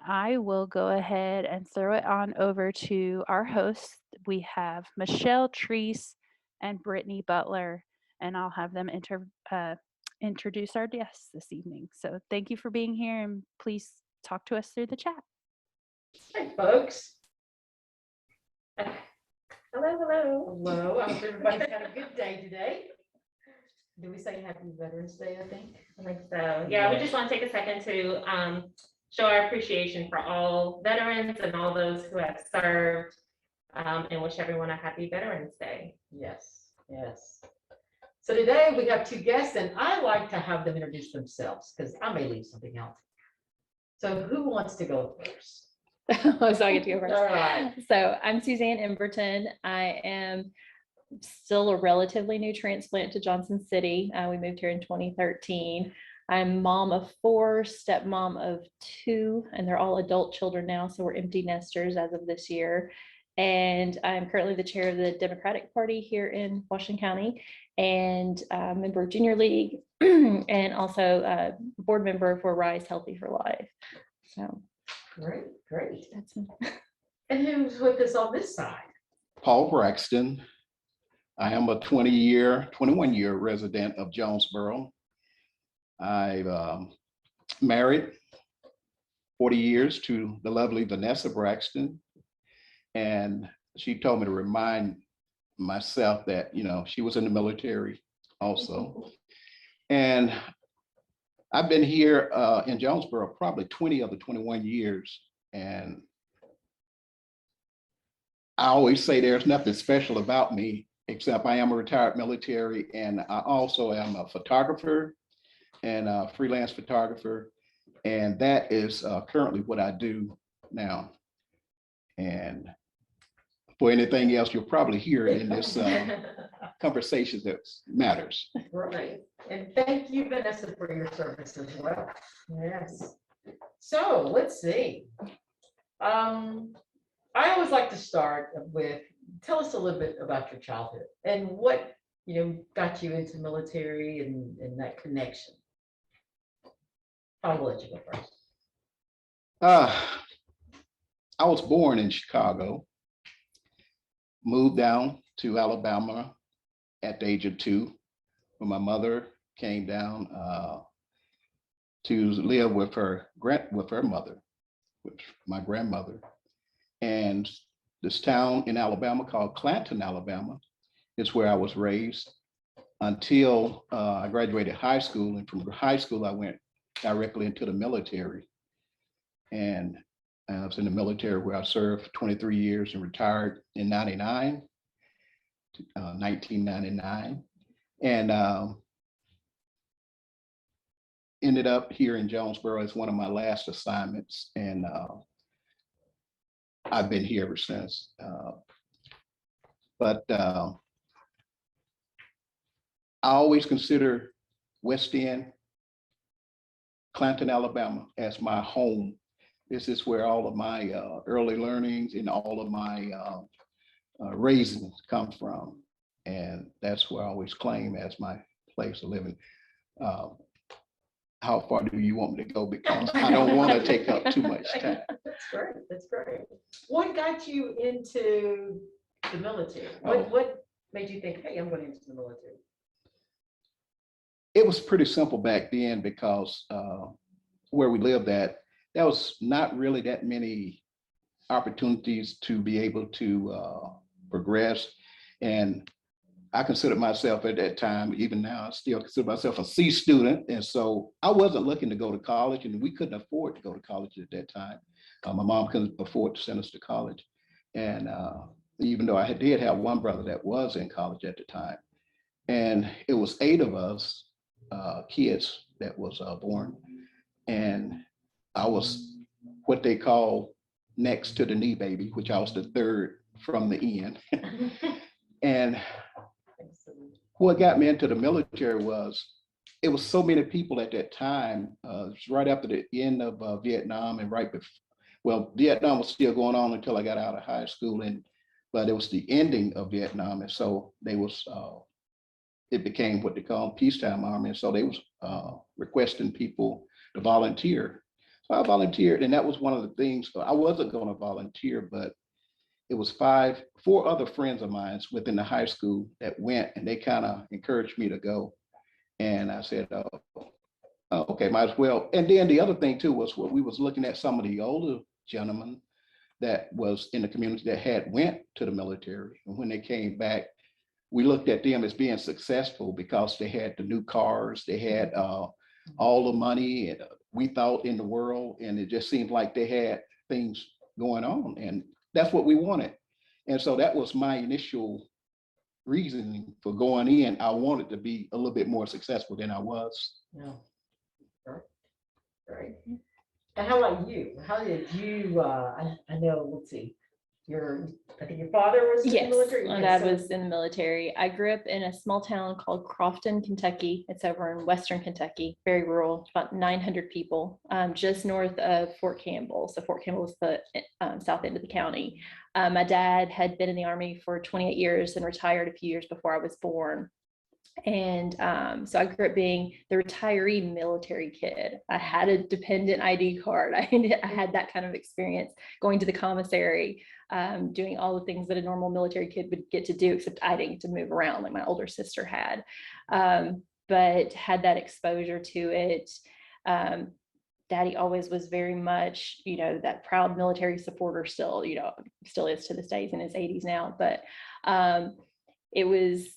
I will go ahead and throw it on over to our hosts. We have Michelle, Treece, and Brittany Butler, and I'll have them introduce our guests this evening. So thank you for being here, and please talk to us through the chat. Hi, folks. Hello, hello. Hello. I hope everybody's had a good day today. Did we say Happy Veterans Day, I think? I think so. Yeah, we just want to take a second to show our appreciation for all veterans and all those who have served, and wish everyone a happy Veterans Day. Yes, yes. So today we have two guests, and I like to have them introduce themselves because I may leave something out. So who wants to go first? So I get to go first. All right. So I'm Suzanne Imberton. I am still a relatively new transplant to Johnson City. We moved here in 2013. I'm mom of 4, stepmom of 2, and they're all adult children now. So we're empty nesters as of this year. And I'm currently the chair of the Democratic Party here in Washington County, and a member of Junior League, and also a board member for Rise Healthy for Life. So Great, great. that's me. And who's with us on this side? Paul Braxton. I am a 21-year resident of Jonesboro. I've married 40 years to the lovely Vanessa Braxton. And she told me to remind myself that, you know, she was in the military also. And I've been here in Jonesboro probably 20 of the 21 years. And I always say there's nothing special about me, except I am a retired military, and I also am a photographer and a freelance photographer. And that is currently what I do now. And for anything else, you'll probably hear it in this conversation that matters. Right. And thank you, Vanessa, for your service as well. Yes. So let's see. I always like to start with, tell us a little bit about your childhood and what, got you into military and that connection. I'll let you go first. I was born in Chicago, moved down to Alabama at the age of 2, when my mother came down to live with her mother, with my grandmother. And this town in Alabama called Clanton, Alabama, is where I was raised until I graduated high school. And from high school, I went directly into the military. And I was in the military where I served 23 years and retired in 1999. And ended up here in Jonesboro as one of my last assignments. And I've been here ever since. But I always consider West End, Clanton, Alabama as my home. This is where all of my early learnings and all of my raising come from. And that's where I always claim as my place of living. How far do you want me to go? Because I don't want to take up too much time. That's great. That's great. What got you into the military? What made you think, hey, I'm going into the military? It was pretty simple back then because where we lived at, there was not really that many opportunities to be able to progress. And I considered myself at that time, even now, I still consider myself a C student. And so I wasn't looking to go to college, and we couldn't afford to go to college at that time. My mom couldn't afford to send us to college. And even though I did have one brother that was in college at the time, and it was 8 of us kids that was born. And I was what they call next to the knee baby, which I was the 3rd from the end. And what got me into the military was, it was so many people at that time, right after the end of Vietnam and right before, well, Vietnam was still going on until I got out of high school, but it was the ending of Vietnam. And so it became what they call peacetime army. And so they was requesting people to volunteer. So I volunteered, and that was one of the things. I wasn't going to volunteer, but it was four other friends of mine within the high school that went, and they kind of encouraged me to go. And I said, oh, okay, might as well. And then the other thing too was what we was looking at some of the older gentlemen that was in the community that had went to the military. And when they came back, we looked at them as being successful because they had the new cars, they had all the money we thought in the world, and it just seemed like they had things going on, and that's what we wanted. And so that was my initial reasoning for going in. I wanted to be a little bit more successful than I was. Yeah. Right. And how about you? How did you, I know, let's see, I think your father was in the Yes, military. my Okay, dad so- was in the military. I grew up in a small town called Crofton, Kentucky. It's over in Western Kentucky, very rural, about 900 people, just north of Fort Campbell. So Fort Campbell was the south end of the county. My dad had been in the Army for 28 years and retired a few years before I was born. And so I grew up being the retiree military kid. I had a dependent ID card. I had that kind of experience going to the commissary, doing all the things that a normal military kid would get to do, except I didn't get to move around like my older sister had, but had that exposure to it. Daddy always was very much, that proud military supporter still, still is to this day. He's in his 80s now, but it was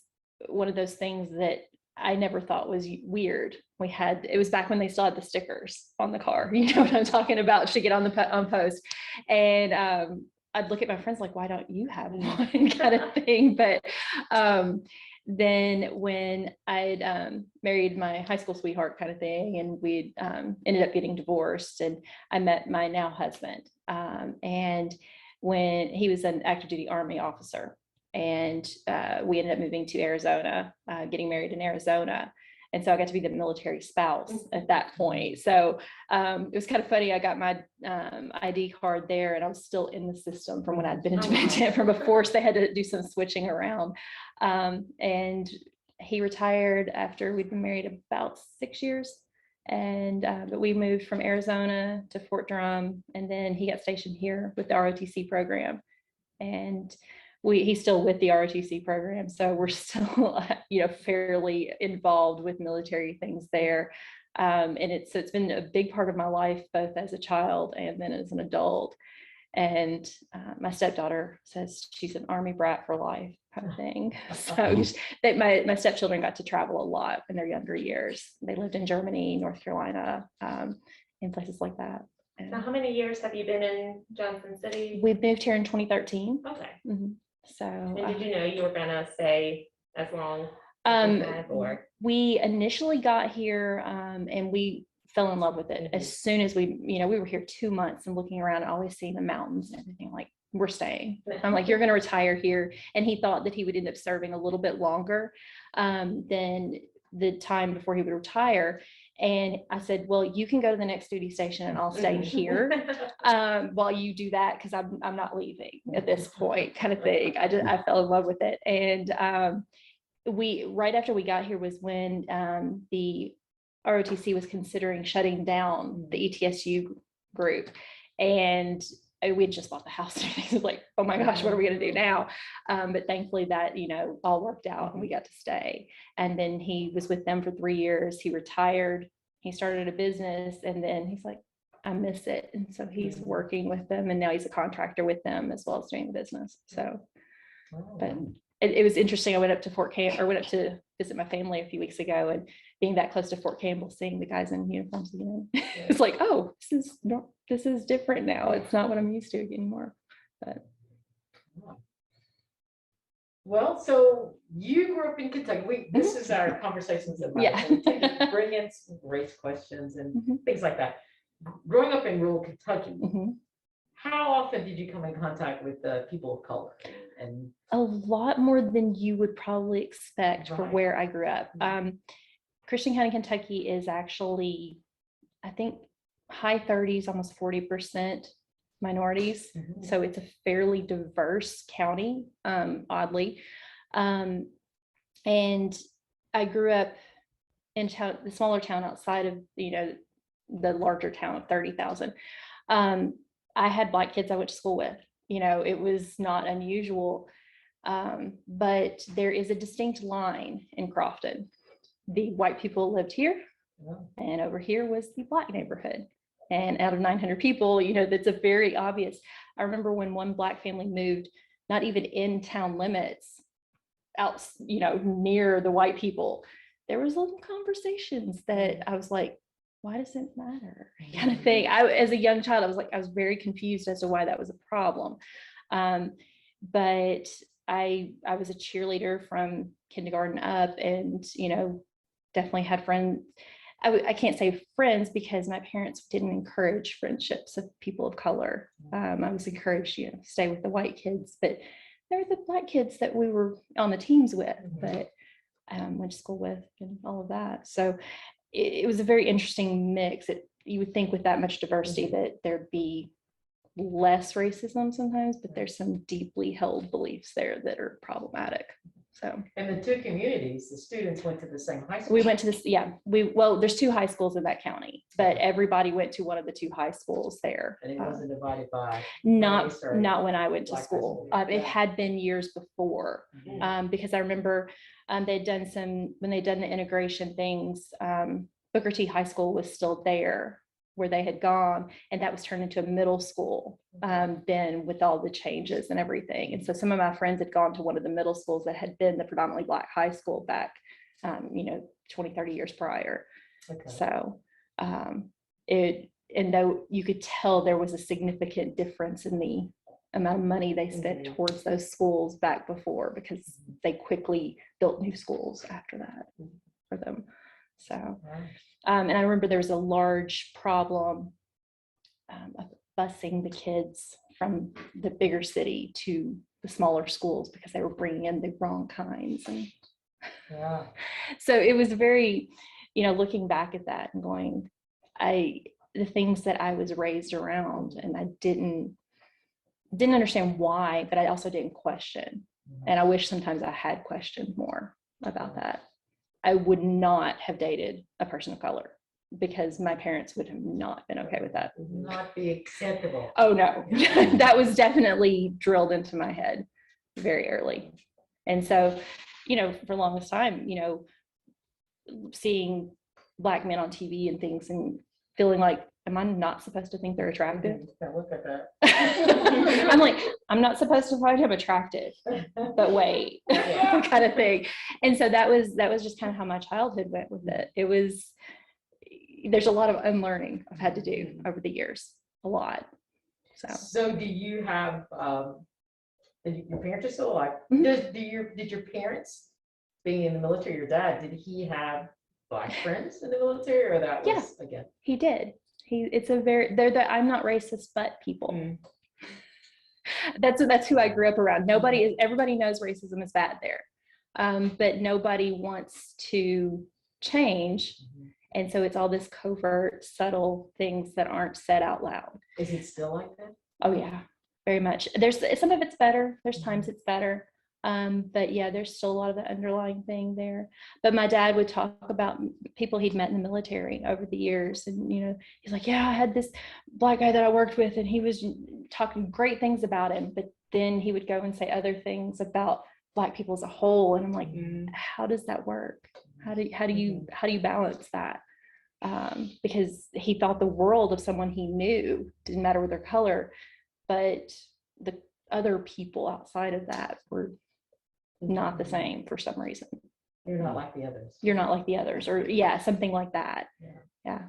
one of those things that I never thought was weird. It was back when they still had the stickers on the car, you know what I'm talking about, to get on post. And I'd look at my friends like, why don't you have one kind of thing? But then when I'd married my high school sweetheart kind of thing, and we ended up getting divorced, and I met my now husband. And when he was an active duty Army officer, and we ended up moving to Arizona, getting married in Arizona. And so I got to be the military spouse at that point. So it was kind of funny. I got my ID card there, and I was still in the system from when I'd been into from before. So they had to do some switching around. And he retired after we'd been married about 6 years. And but we moved from Arizona to Fort Drum, and then he got stationed here with the ROTC program. And he's still with the ROTC program, so we're still, fairly involved with military things there. And it's been a big part of my life, both as a child and then as an adult. And my stepdaughter says she's an Army brat for life kind of thing. So my stepchildren got to travel a lot in their younger years. They lived in Germany, North Carolina, in places like that. So how many years have you been in Johnson City? We moved here in 2013. Okay. Mm-hmm. So And did you know you were gonna stay as long as you had, or? We initially got here and we fell in love with it as soon as we were here 2 months and looking around and always seeing the mountains and everything, like, we're staying. I'm like, you're going to retire here. And he thought that he would end up serving a little bit longer than the time before he would retire. And I said, well, you can go to the next duty station and I'll stay here while you do that, because I'm not leaving at this point, kind of thing. I fell in love with it. And right after we got here was when the ROTC was considering shutting down the ETSU group. And we had just bought the house. And it was like, oh my gosh, what are we going to do now? But thankfully that, all worked out and we got to stay. And then he was with them for 3 years. He retired. He started a business, and then he's like, I miss it. And so he's working with them, and now he's a contractor with them as well as doing the business. So, but it was interesting. I went up to visit my family a few weeks ago, and being that close to Fort Campbell, seeing the guys in uniforms again, it's like, oh, this is different now. It's not what I'm used to anymore. But well, so you grew up in Kentucky. This is our conversations about bring in some race questions and things like that. Growing up in rural Kentucky, how often did you come in contact with people of color? And a lot more than you would probably expect for where I grew up. Christian County, Kentucky is actually, I think, high 30s, almost 40% minorities. So it's a fairly diverse county, oddly. And I grew up in the smaller town outside of, the larger town of 30,000. I had Black kids I went to school with. You know, it was not unusual, but there is a distinct line in Crofton. The white people lived here, and over here was the Black neighborhood. And out of 900 people, you know, that's a very obvious. I remember when one Black family moved, not even in town limits, out, you know, near the white people, there was little conversations that I was like, why does it matter? Kind of thing. As a young child, I was very confused as to why that was a problem. But I was a cheerleader from kindergarten up, and, you know, definitely had friends. I can't say friends because my parents didn't encourage friendships of people of color. I was encouraged, you know, stay with the white kids, but there were the Black kids that we were on the teams with, but went to school with, and all of that. So it was a very interesting mix. You would think with that much diversity that there'd be less racism sometimes, but there's some deeply held beliefs there that are problematic. So, and the two communities, the students went to the same high school. we went to this, yeah, well, there's 2 high schools in that county, but everybody went to one of the 2 high schools there. And it wasn't divided by. Not race or when I went to Black high school. school. It had been years before, because I remember they'd done when they'd done the integration things, Booker T High School was still there where they had gone, and that was turned into a middle school then with all the changes and everything. And so some of my friends had gone to one of the middle schools that had been the predominantly Black high school back, you know, 20, 30 years prior. Okay. So and though you could tell there was a significant difference in the amount of money they spent towards those schools back before, because they quickly built new schools after that for them. So, and I remember there was a large problem of busing the kids from the bigger city to the smaller schools because they were bringing in the wrong kinds. And so it was very, you know, looking back at that and going, the things that I was raised around, and I didn't understand why, but I also didn't question. And I wish sometimes I had questioned more about that. I would not have dated a person of color because my parents would have not been okay with that. Would not be acceptable. Oh no, that was definitely drilled into my head very early. And so, you know, for the longest time, you know, seeing Black men on TV and things and feeling like, am I not supposed to think they're attractive? Look at that. I'm like, I'm not supposed to find him attractive, but wait, kind of thing. And so that was just kind of how my childhood went with it. There's a lot of unlearning I've had to do over the years, a lot. So do you have, your parents are still alive? Did your parents, being in the military, your dad, did he have Black friends in the military, or that was again? He did. They're the I'm not racist, but people. That's who I grew up around. Everybody knows racism is bad there, but nobody wants to change. And so it's all this covert, subtle things that aren't said out loud. Is it still like that? Oh yeah, very much. There's some of it's better. There's times it's better. But yeah, there's still a lot of the underlying thing there. But my dad would talk about people he'd met in the military over the years. And, you know, he's like, yeah, I had this Black guy that I worked with, and he was talking great things about him. But then he would go and say other things about Black people as a whole. And I'm like, how does that work? How do you balance that? Because he thought the world of someone he knew, didn't matter with their color, but the other people outside of that were not the same for some reason. You're not like the others. You're not like the others, or something like that. Yeah.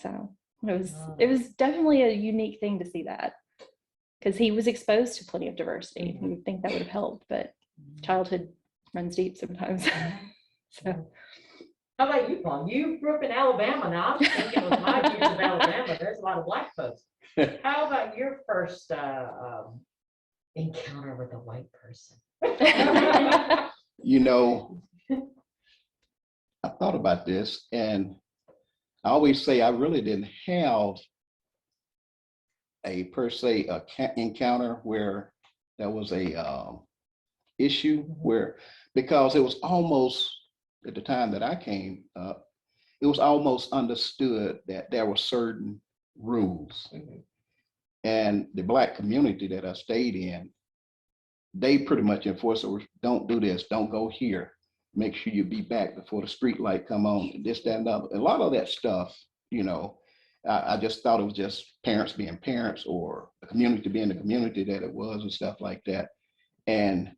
So it was definitely a unique thing to see that, because he was exposed to plenty of diversity. You would think that would have helped, but childhood runs deep sometimes. So. How about you, Paul? You grew up in Alabama. Now I'm thinking with my views of Alabama, there's a lot of Black folks. How about your first encounter with a white person? You know, I thought about this, and I always say I really didn't have a per se encounter where there was a issue where, because it was almost at the time that I came up, it was almost understood that there were certain rules. And the Black community that I stayed in, they pretty much enforced it. Don't do this, don't go here. Make sure you be back before the street light come on, this, that, and the other. A lot of that stuff, you know, I just thought it was just parents being parents or the community being the community that it was and stuff like that. And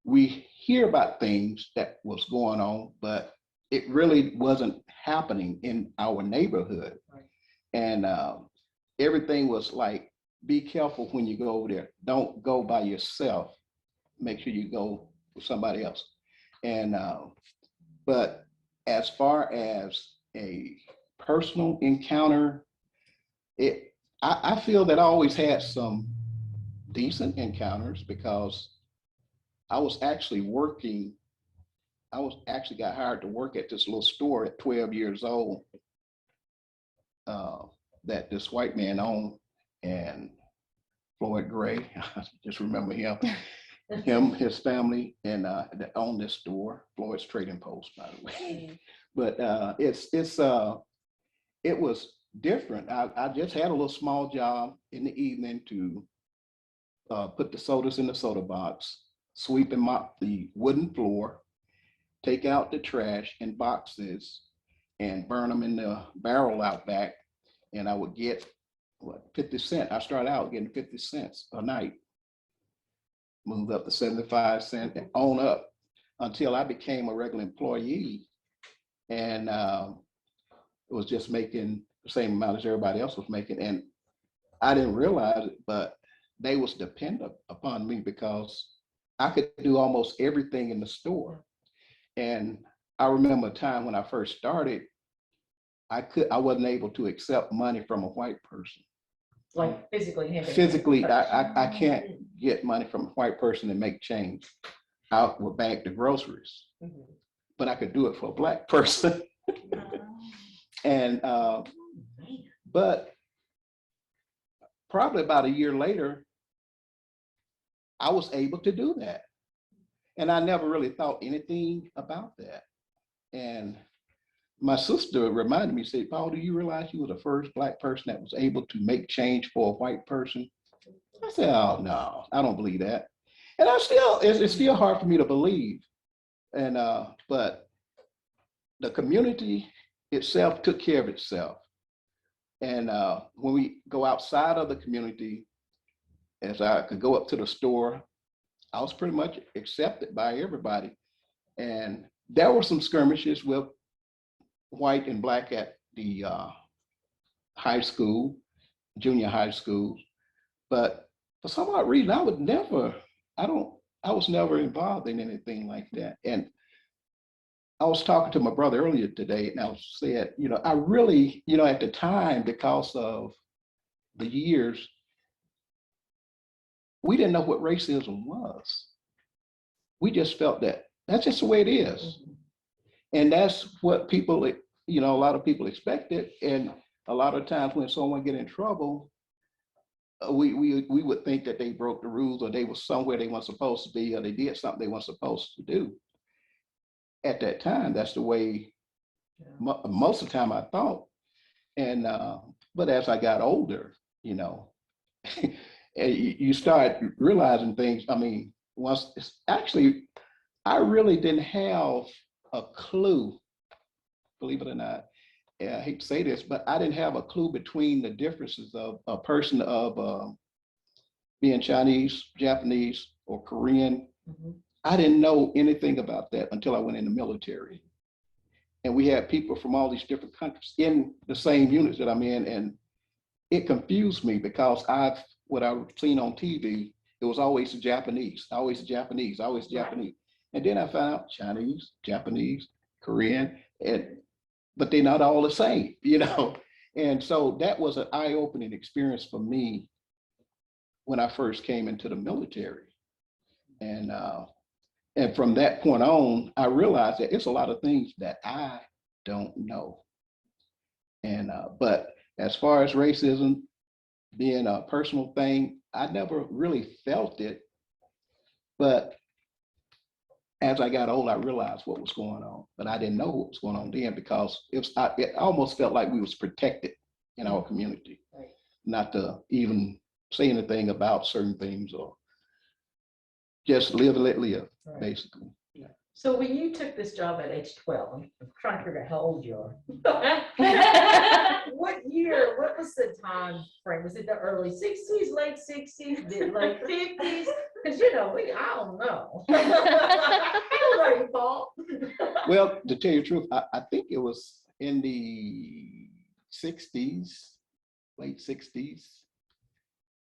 we hear about things that was going on, but it really wasn't happening in our neighborhood. Right. And everything was like, be careful when you go over there. Don't go by yourself. Make sure you go with somebody else. And but as far as a personal encounter, I feel that I always had some decent encounters because I was actually working. I got hired to work at this little store at 12 years old that this white man owned, and Floyd Gray, I just remember him, his family, and that owned this store, Floyd's Trading Post, by the way. But it was different. I just had a little small job in the evening to put the sodas in the soda box, sweep and mop the wooden floor, take out the trash in boxes, and burn them in the barrel out back. And I would get, 50 cents. I started out getting 50 cents a night, moved up to 75 cents and on up until I became a regular employee. And it was just making the same amount as everybody else was making. And I didn't realize it, but they was dependent upon me because I could do almost everything in the store. And I remember a time when I first started, I wasn't able to accept money from a white person. Like physically. Physically, I can't get money from a white person and make change. I would bag the groceries, but I could do it for a Black person. And but probably about a year later, I was able to do that. And I never really thought anything about that. And my sister reminded me, said, Paul, do you realize you were the first Black person that was able to make change for a white person? I said, oh, no, I don't believe that. And it's still hard for me to believe. And, but the community itself took care of itself. And when we go outside of the community, as I could go up to the store, I was pretty much accepted by everybody. And there were some skirmishes with white and Black at the high school, junior high school. But for some odd reason, I was never involved in anything like that. And I was talking to my brother earlier today, and I said, I really, at the time, because of the years, we didn't know what racism was. We just felt that that's just the way it is. And that's what people, a lot of people expected. And a lot of times when someone get in trouble, we would think that they broke the rules, or they were somewhere they weren't supposed to be, or they did something they weren't supposed to do. At that time, that's the way most of the time I thought. And but as I got older, you start realizing things. I mean, I really didn't have a clue, believe it or not. I hate to say this, but I didn't have a clue between the differences of a person of being Chinese, Japanese, or Korean. I didn't know anything about that until I went in the military. And we had people from all these different countries in the same units that I'm in. And it confused me because what I've seen on TV, it was always the Japanese, always the Japanese, always the Japanese. And then I found out Chinese, Japanese, Korean, but they're not all the same, And so that was an eye-opening experience for me when I first came into the military. And from that point on, I realized that it's a lot of things that I don't know. And but as far as racism being a personal thing, I never really felt it. But as I got old, I realized what was going on, but I didn't know what was going on then because it almost felt like we was protected in our community, Right. not to even say anything about certain things or just live and let live, Right. basically. So when you took this job at age 12, I'm trying to figure out how old you are. What was the time frame? Was it the early 60s, late 60s, the late 50s? Because I don't know. How old are you, Paul? Well, to tell you the truth, I think it was in the 60s, late 60s.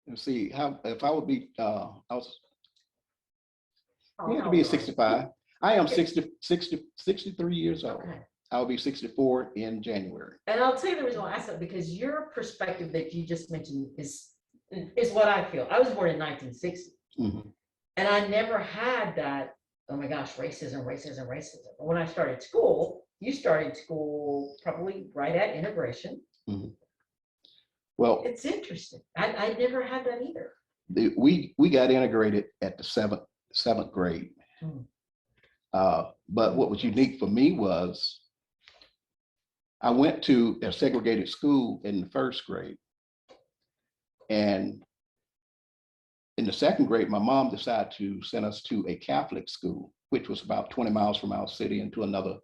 Let's see, if I would be, I have to be 65. I am 63 years old. Okay. I'll be 64 in January. And I'll tell you the reason why I asked that, because your perspective that you just mentioned is what I feel. I was born in 1960. Mm-hmm. And I never had that, oh my gosh, racism. But when I started school, you started school probably right at integration. Mm-hmm. Well, It's interesting. I never had that either. We got integrated at the seventh grade. Hmm. But what was unique for me was I went to a segregated school in the first grade. And in the second grade, my mom decided to send us to a Catholic school, which was about 20 miles from our city into another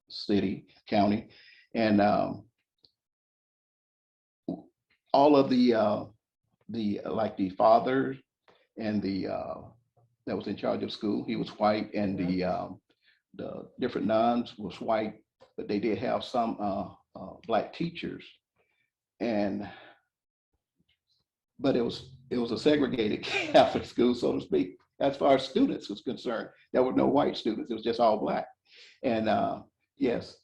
city, county. And all of the father and that was in charge of school, he was white, and the different nuns was white, but they did have some Black teachers. But it was a segregated Catholic school, so to speak. As far as students was concerned, there were no white students. It was just all Black. And yes,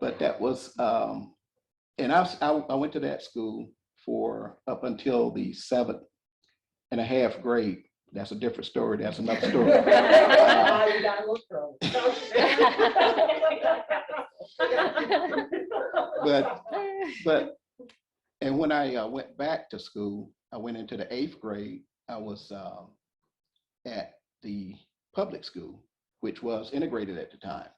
but that was, and I went to that school for up until the 7.5 grade. That's a different story. That's another story. You gotta look for 'em. But and when I went back to school, I went into the 8th grade. I was at the public school, which was integrated at the time.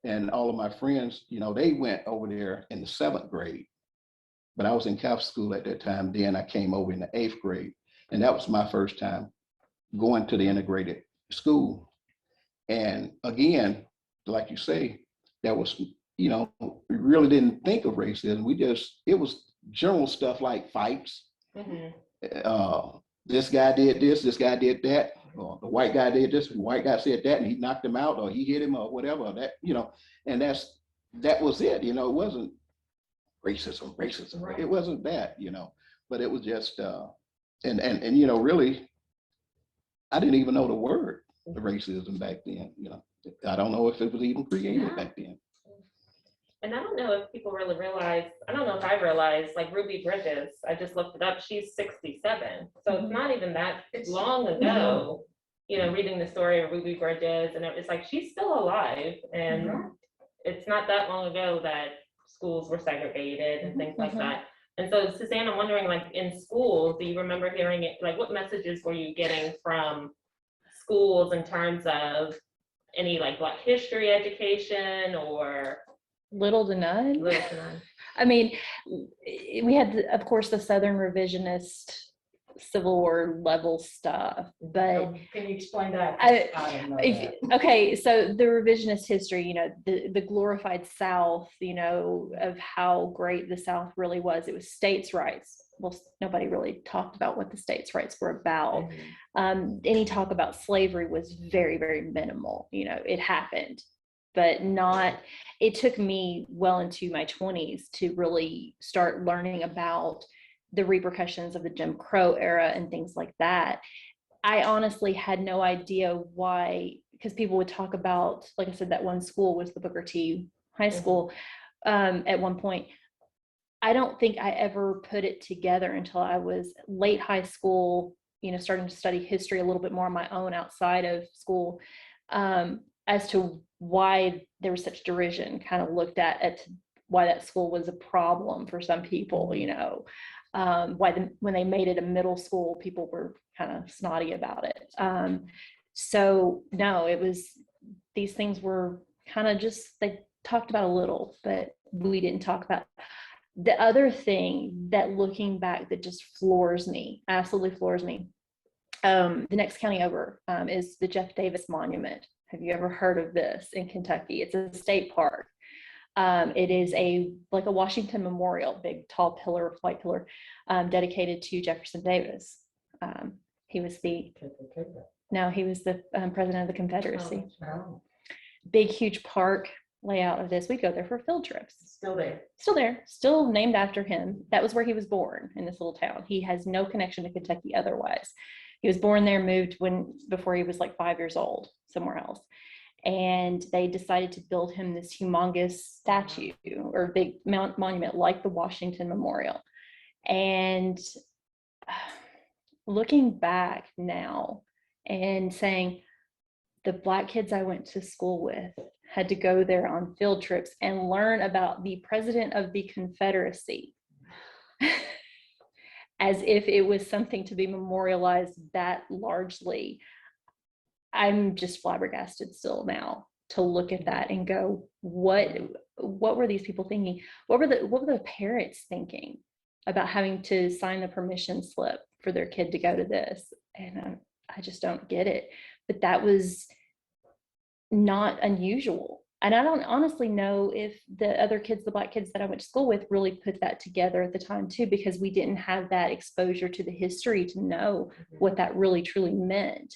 And all of my friends, they went over there in the 7th grade. But I was in Catholic school at that time. Then I came over in the 8th grade. And that was my first time going to the integrated school. And again, like you say, that was, we really didn't think of racism. It was general stuff like fights. Mm-hmm. This guy did this guy did that, or the white guy did this, the white guy said that, and he knocked him out, or he hit him, or whatever, and that was it. It wasn't racism. Right. It wasn't that, but it was just, and really, I didn't even know the word racism back then. I don't know if it was even created back then. And I don't know if people really realize, I don't know if I realized, like Ruby Bridges, I just looked it up, she's 67. So it's not even that long ago, reading the story of Ruby Bridges, and it's like, she's still alive. And it's not that long ago that schools were segregated and things like that. And so, Suzanne, I'm wondering, like, in schools, do you remember hearing it? Like, what messages were you getting from schools in terms of any, like, Black history education or? Little to none. Little to none. I mean, we had, of course, the Southern revisionist Civil War level stuff, but can you explain that? I don't know that. Okay, so the revisionist history, the glorified South, of how great the South really was. It was states' rights. Well, nobody really talked about what the states' rights were about. Any talk about slavery was very, very minimal. It happened, but not. It took me well into my 20s to really start learning about the repercussions of the Jim Crow era and things like that. I honestly had no idea why, because people would talk about, like I said, that one school was the Booker T High School at one point. I don't think I ever put it together until I was late high school, starting to study history a little bit more on my own outside of school, as to why there was such derision kind of looked at why that school was a problem for some people, when they made it a middle school, people were kind of snotty about it. So no, it was these things were kind of just, they talked about a little, but we didn't talk about. The other thing that looking back that just floors me, absolutely floors me, the next county over is the Jeff Davis Monument. Have you ever heard of this in Kentucky? It's a state park. It is like a Washington Memorial, big tall pillar, white pillar, dedicated to Jefferson Davis. He was the president of the Confederacy. Oh, Big, huge park layout of this. We go there for field trips. still there. Still named after him. That was where he was born, in this little town. He has no connection to Kentucky otherwise. He was born there, moved before he was like 5 years old, somewhere else. And they decided to build him this humongous statue or big monument like the Washington Memorial. And looking back now and saying, the Black kids I went to school with had to go there on field trips and learn about the president of the Confederacy as if it was something to be memorialized that largely. I'm just flabbergasted still now to look at that and go, what were these people thinking? What were the parents thinking about having to sign the permission slip for their kid to go to this? And I just don't get it. But that was not unusual. And I don't honestly know if the other kids, the Black kids that I went to school with, really put that together at the time too, because we didn't have that exposure to the history to know what that really truly meant.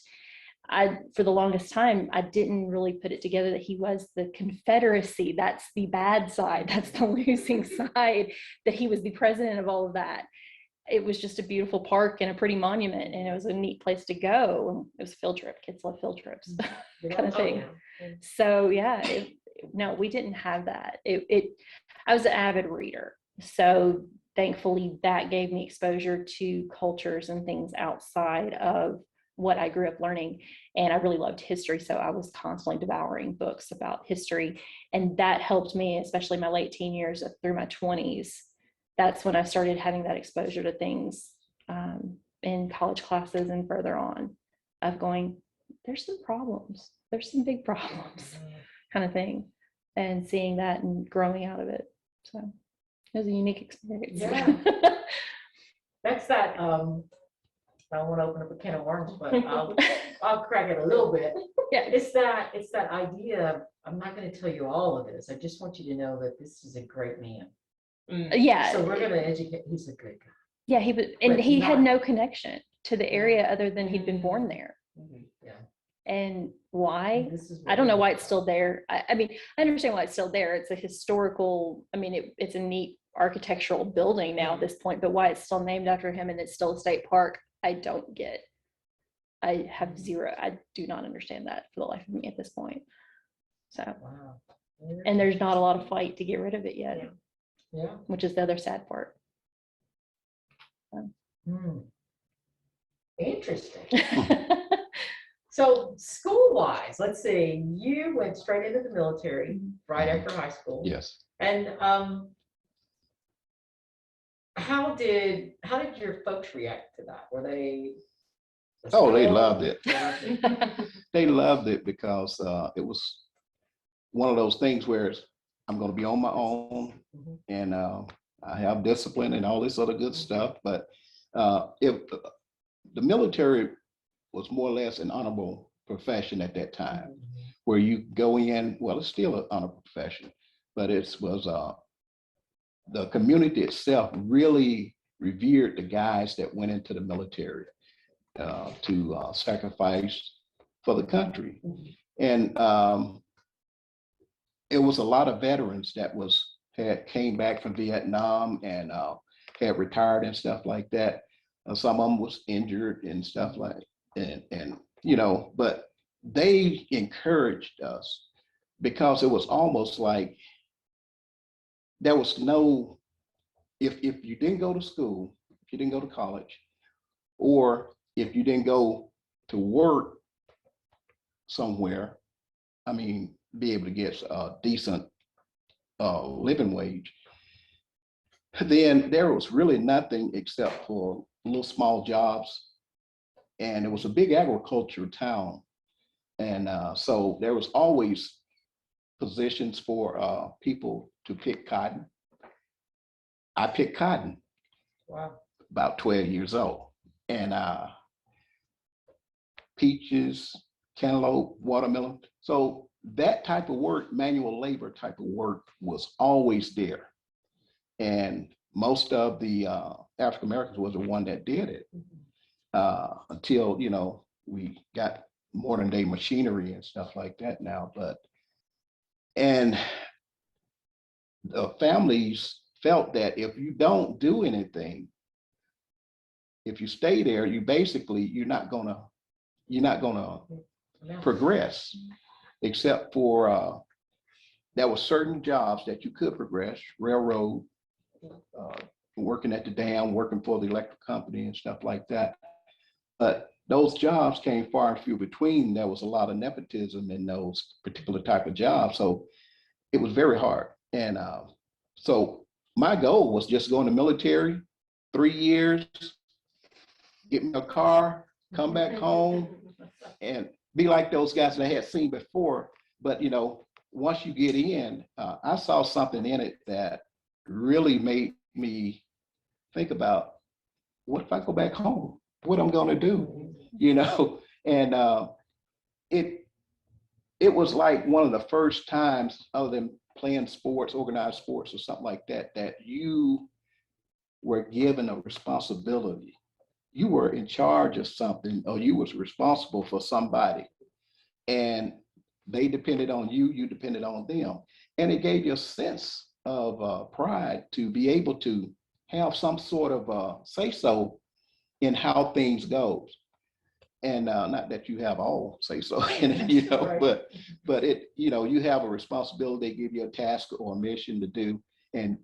For the longest time, I didn't really put it together that he was the Confederacy. That's the bad side. That's the losing side, that he was the president of all of that. It was just a beautiful park and a pretty monument, and it was a neat place to go. It was a field trip. Kids love field trips, kind of thing. So yeah, no, we didn't have that. I was an avid reader. So thankfully that gave me exposure to cultures and things outside of what I grew up learning. And I really loved history. So I was constantly devouring books about history. And that helped me, especially my late teen years through my 20s. That's when I started having that exposure to things in college classes and further on, of going, there's some problems. There's some big problems, kind of thing. And seeing that and growing out of it. So it was a unique experience. Yeah. That's that, I don't want to open up a can of worms, but I'll crack it a little bit. Yeah. It's that idea. I'm not going to tell you all of this. I just want you to know that this is a great man. Yeah. So we're going to educate. He's a good guy. Yeah, he had no connection to the area other than he'd been born there. Yeah. And why? I don't know why it's still there. I mean, I understand why it's still there. It's a historical, I mean, it's a neat architectural building now at this point, but why it's still named after him and it's still a state park, I don't get. I do not understand that for the life of me at this point. So, Wow. and there's not a lot of fight to get rid of it yet. Yeah. Which is the other sad part. Interesting. So school-wise, let's see, you went straight into the military right after high school. Yes. And how did your folks react to that? Were they? Oh, they loved it. They loved it because it was one of those things where I'm going to be on my own, and I have discipline and all this other good stuff. But if the military was more or less an honorable profession at that time, where you go in, well, it's still an honorable profession, but it was the community itself really revered the guys that went into the military to sacrifice for the country. And it was a lot of veterans that came back from Vietnam and had retired and stuff like that. Some of them was injured and stuff like and you know, but they encouraged us because it was almost like there was no, if you didn't go to school, if you didn't go to college, or if you didn't go to work somewhere, I mean, be able to get a decent living wage, then there was really nothing except for little small jobs. And it was a big agriculture town. And so there was always positions for people to pick cotton. I picked cotton. Wow. About 12 years old. And peaches, cantaloupe, watermelon. So that type of work, manual labor type of work, was always there. And most of the African Americans was the one that did it until, you know, we got modern day machinery and stuff like that now. And the families felt that if you don't do anything, if you stay there, you basically, you're not gonna progress, except for there were certain jobs that you could progress, railroad, working at the dam, working for the electric company and stuff like that. But those jobs came far and few between. There was a lot of nepotism in those particular type of jobs. So it was very hard. And so my goal was just go in the military, 3 years, get me a car, come back home, and be like those guys that I had seen before. But, you know, once you get in, I saw something in it that really made me think about, what if I go back home? What I'm going to do, you know? And it was like one of the first times, other than playing sports, organized sports or something like that, that you were given a responsibility. You were in charge of something, or you was responsible for somebody, and they depended on you, you depended on them. And it gave you a sense of pride to be able to have some sort of say-so in how things goes. And not that you have all say-so in it, you know, Right. but it, you know, you have a responsibility, they give you a task or a mission to do, and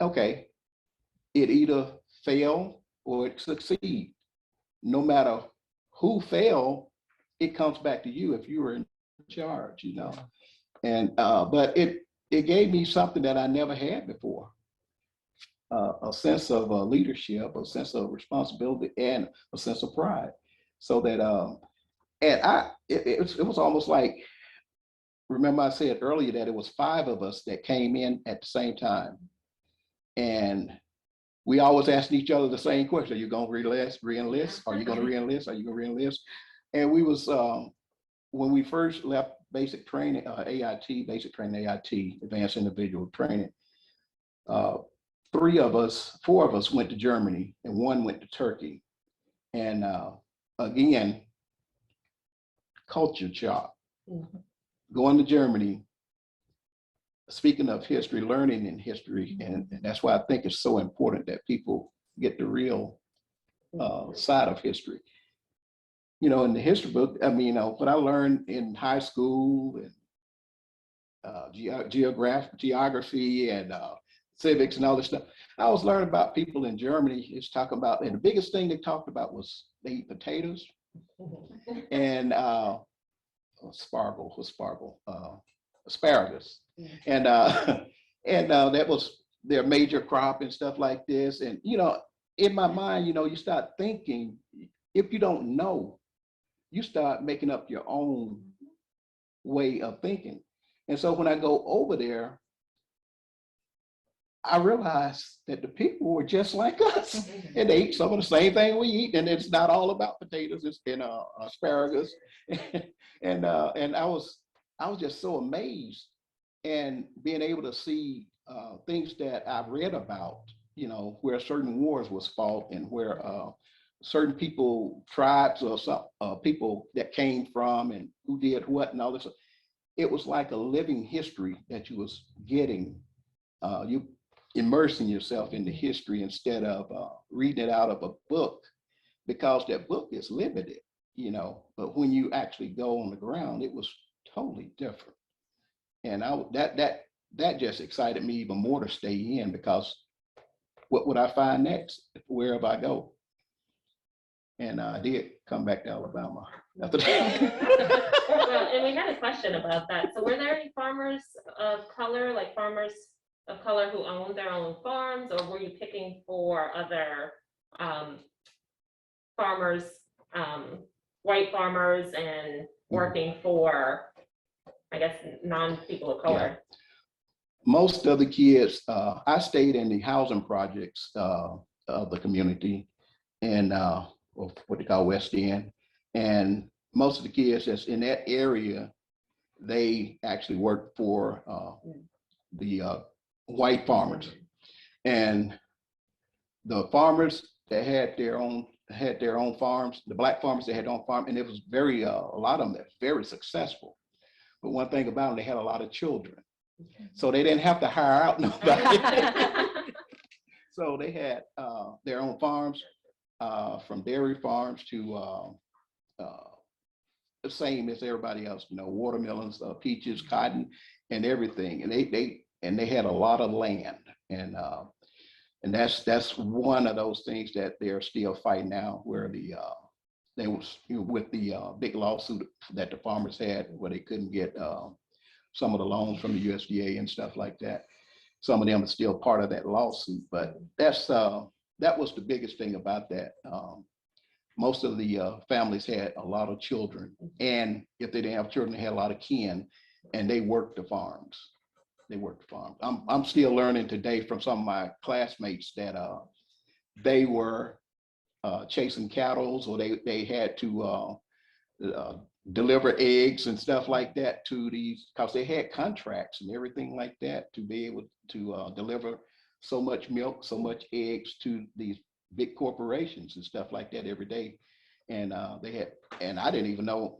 okay, it either fail or it succeed. No matter who failed, it comes back to you if you were in charge, you know. And but it gave me something that I never had before, a sense of leadership, a sense of responsibility, and a sense of pride. So that and it was almost like, remember I said earlier that it was 5 of us that came in at the same time, and we always asked each other the same question: are you going to re-enlist? Are you going to re-enlist? Are you going to re-enlist? And we was when we first left basic training, AIT, basic training, AIT, advanced individual training, 4 of us went to Germany and 1 went to Turkey. And again, culture shock. Going to Germany, speaking of history, learning in history, and that's why I think it's so important that people get the real side of history. You know, in the history book, I mean, what I learned in high school and geography and civics and all this stuff, I was learning about people in Germany. It's talking about, and the biggest thing they talked about was they eat potatoes and asparagus. And that was their major crop and stuff like this. And, you know, in my mind, you know, you start thinking, if you don't know, you start making up your own way of thinking. And so when I go over there, I realized that the people were just like us, and they eat some of the same thing we eat, and it's not all about potatoes, it's been asparagus. And I was just so amazed, and being able to see things that I've read about, you know, where certain wars was fought and where certain people, tribes or some people that came from and who did what and all this. It was like a living history that you was getting. You immersing yourself in the history instead of reading it out of a book, because that book is limited, you know. But when you actually go on the ground, it was totally different. And that just excited me even more to stay in, because what would I find next wherever I go? And I did come back to Alabama after that. Well, and we had a question about that. So were there any farmers of color, like farmers of color who owned their own farms, or were you picking for other farmers, white farmers and working for, I guess, non-people of color? Most of the kids, I stayed in the housing projects of the community and what they call West End. And most of the kids that's in that area, they actually worked for the white farmers. And the farmers that had their own farms, the black farmers that had their own farm, and it was very, a lot of them that very successful. But one thing about them, they had a lot of children. So they didn't have to hire out nobody. So they had their own farms, from dairy farms to the same as everybody else, you know, watermelons, peaches, cotton, and everything. And they had a lot of land. And that's one of those things that they're still fighting now, where they was, you know, with the big lawsuit that the farmers had, where they couldn't get some of the loans from the USDA and stuff like that. Some of them are still part of that lawsuit, but that was the biggest thing about that. Most of the families had a lot of children, and if they didn't have children, they had a lot of kin, and they worked the farms. I'm still learning today from some of my classmates that they were chasing cattle, or they had to deliver eggs and stuff like that to these, because they had contracts and everything like that to be able to deliver so much milk, so much eggs to these big corporations and stuff like that every day. And and I didn't even know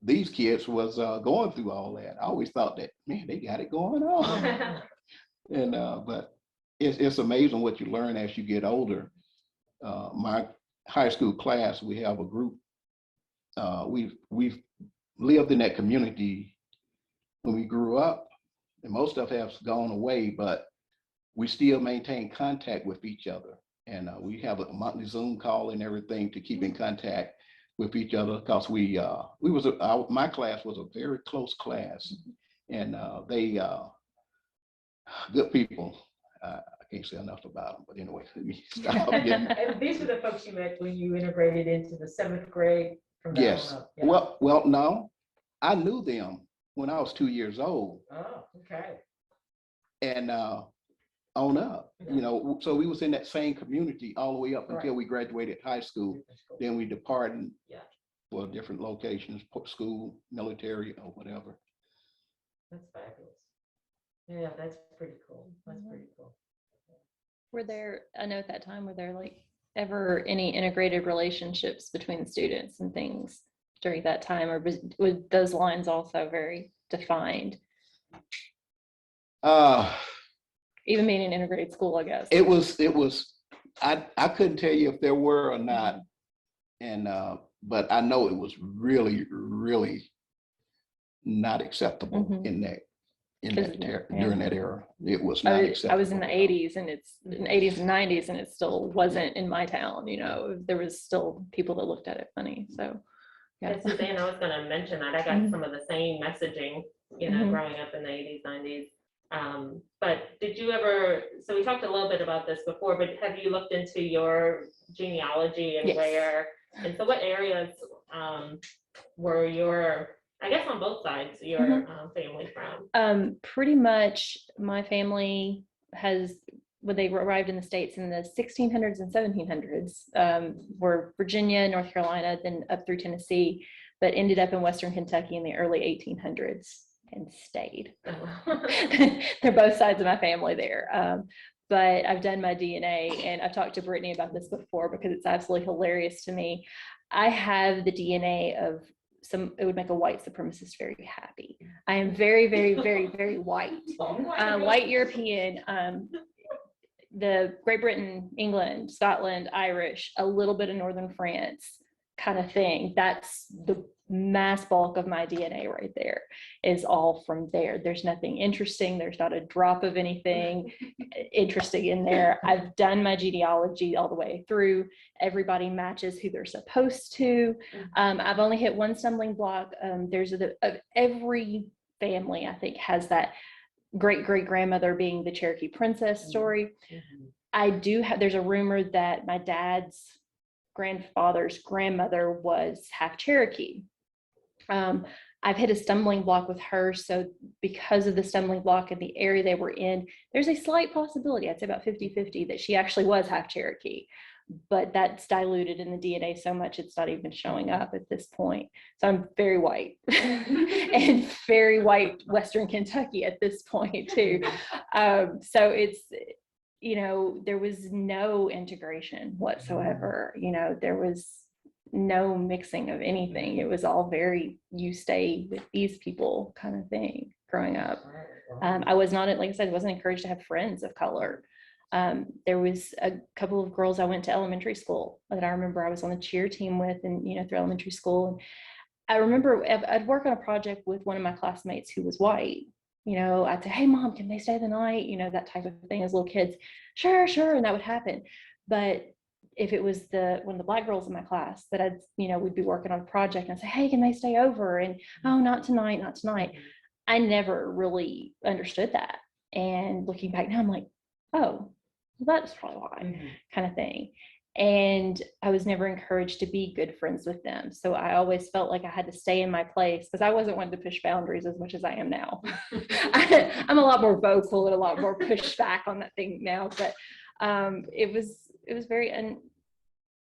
these kids was going through all that. I always thought that, man, they got it going on. And but it's amazing what you learn as you get older. My high school class, we have a group. We've lived in that community when we grew up, and most of us have gone away, but we still maintain contact with each other. And we have a monthly Zoom call and everything to keep in contact with each other, because my class was a very close class, and they good people. I can't say enough about them, but anyway, let me stop. And these are the folks you met when you integrated into the 7th grade. From that Yes. on up. Yeah. Well, no, I knew them when I was 2 years old. Oh, okay. And on up, you know, so we was in that same community all the way up until we graduated high school. Then we departed for different locations, school, military, or whatever. That's fabulous. Yeah, that's pretty cool. That's pretty cool. Were there, I know at that time, were there like ever any integrated relationships between the students and things during that time, or was those lines also very defined? Even being in integrated school, I guess. It was, I couldn't tell you if there were or not. And, but I know it was really, really not acceptable in that during that era. It was not acceptable. I was in the 80s, and it's in 80s and 90s, and it still wasn't in my town. You know, there was still people that looked at it funny. So yeah. Suzanne, I was going to mention that I got some of the same messaging, you know, growing up in the 80s, 90s. But did you ever, so we talked a little bit about this before, but have you looked into your genealogy and where, and so what areas were your, I guess on both sides, your family from? Pretty much my family has, when they arrived in the States in the 1600s and 1700s, were Virginia, North Carolina, then up through Tennessee, but ended up in Western Kentucky in the early 1800s. And stayed. They're both sides of my family there. But I've done my DNA, and I've talked to Brittany about this before because it's absolutely hilarious to me. I have the DNA of it would make a white supremacist very happy. I am very, very, very, very white. White European, the Great Britain, England, Scotland, Irish, a little bit of Northern France kind of thing. That's the mass bulk of my DNA right there, is all from there. There's nothing interesting. There's not a drop of anything interesting in there. I've done my genealogy all the way through. Everybody matches who they're supposed to. I've only hit one stumbling block. There's every family, I think, has that great-great-grandmother being the Cherokee princess story. I do have, there's a rumor that my dad's grandfather's grandmother was half Cherokee. I've hit a stumbling block with her. So because of the stumbling block and the area they were in, there's a slight possibility, I'd say about 50-50, that she actually was half Cherokee. But that's diluted in the DNA so much it's not even showing up at this point. So I'm very white and very white Western Kentucky at this point too. So it's, you know, there was no integration whatsoever. You know, there was no mixing of anything. It was all very, you stay with these people kind of thing growing up. I was not, like I said, wasn't encouraged to have friends of color. There was a couple of girls I went to elementary school that I remember I was on the cheer team with, and, you know, through elementary school. And I remember I'd work on a project with one of my classmates who was white. You know, I'd say, hey, Mom, can they stay the night? You know, that type of thing as little kids. Sure, sure. And that would happen. But if it was one of the black girls in my class that I'd, you know, we'd be working on a project and I'd say, hey, can they stay over? And, oh, not tonight, not tonight. I never really understood that. And looking back now, I'm like, oh, that's probably why, kind of thing. And I was never encouraged to be good friends with them. So I always felt like I had to stay in my place because I wasn't one to push boundaries as much as I am now. I'm a lot more vocal and a lot more pushed back on that thing now. But it was very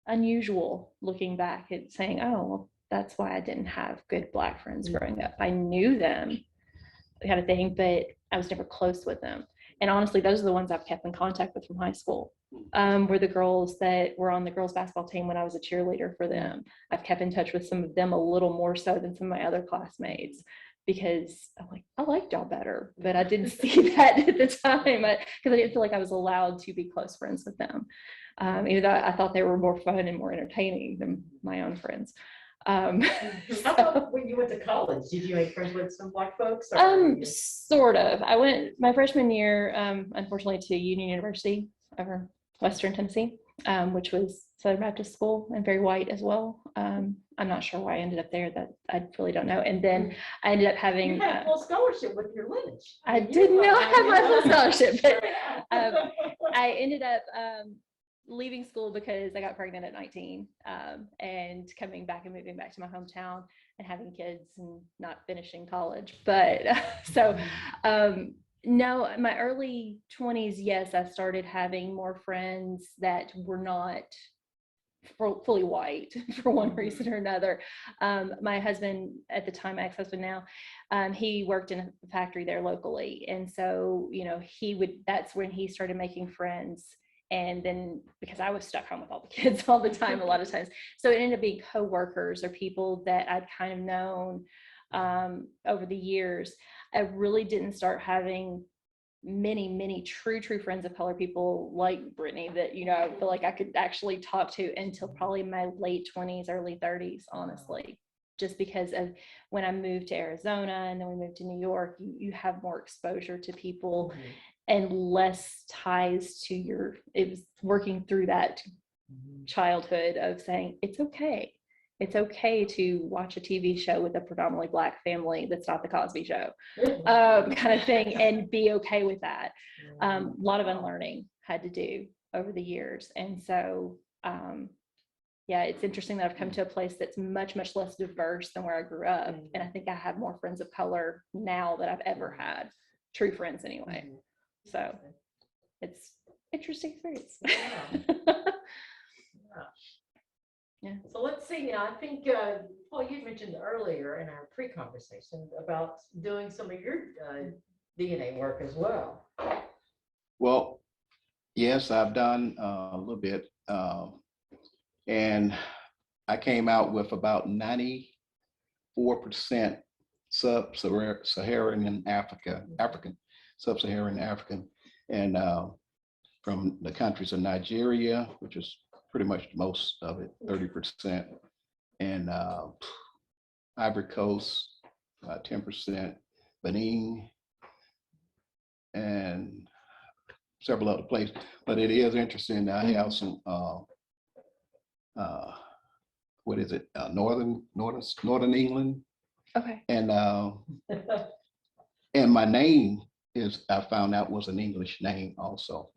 unusual looking back at saying, oh, well, that's why I didn't have good black friends growing up. I knew them, kind of thing, but I was never close with them. And honestly, those are the ones I've kept in contact with from high school. Were the girls that were on the girls basketball team when I was a cheerleader for them. I've kept in touch with some of them a little more so than some of my other classmates, because I'm like, I liked y'all better, but I didn't see that at the time because I didn't feel like I was allowed to be close friends with them. Even though I thought they were more fun and more entertaining than my own friends. How about when you went to college? Did you make friends with some black folks? Sort of. I went my freshman year, unfortunately, to Union University over Western Tennessee, which was Southern Baptist school and very white as well. I'm not sure why I ended up there. That I really don't know. And then I ended up having. You had a full scholarship with your lineage. I did not have my full scholarship, but I ended up leaving school because I got pregnant at 19, and coming back and moving back to my hometown and having kids and not finishing college. But no, in my early 20s, yes, I started having more friends that were not fully white for one reason or another. My husband at the time, my ex-husband now, he worked in a factory there locally. And so, you know, that's when he started making friends. And then because I was stuck home with all the kids all the time, a lot of times. So it ended up being coworkers or people that I'd kind of known over the years. I really didn't start having many true friends of color, people like Brittany that, you know, I feel like I could actually talk to until probably my late 20s, early 30s, honestly. Just because of when I moved to Arizona and then we moved to New York, you have more exposure to people and less ties to it was working through that childhood of saying, it's okay to watch a TV show with a predominantly black family that's not the Cosby Show, kind of thing, and be okay with that. A lot of unlearning had to do over the years. And so, yeah, it's interesting that I've come to a place that's much less diverse than where I grew up. And I think I have more friends of color now than I've ever had, true friends anyway. So it's interesting experience. Yeah. So let's see now. I think, Paul, you mentioned earlier in our pre-conversation about doing some of your DNA work as well. Well, yes, I've done a little bit. And I came out with about 94% sub-Saharan African, sub-Saharan African, and from the countries of Nigeria, which is pretty much most of it, 30%, and Ivory Coast, 10%, Benin, and several other places. But it is interesting. I have some, what is it? Northern England. Okay. And my name is, I found out, was an English name also.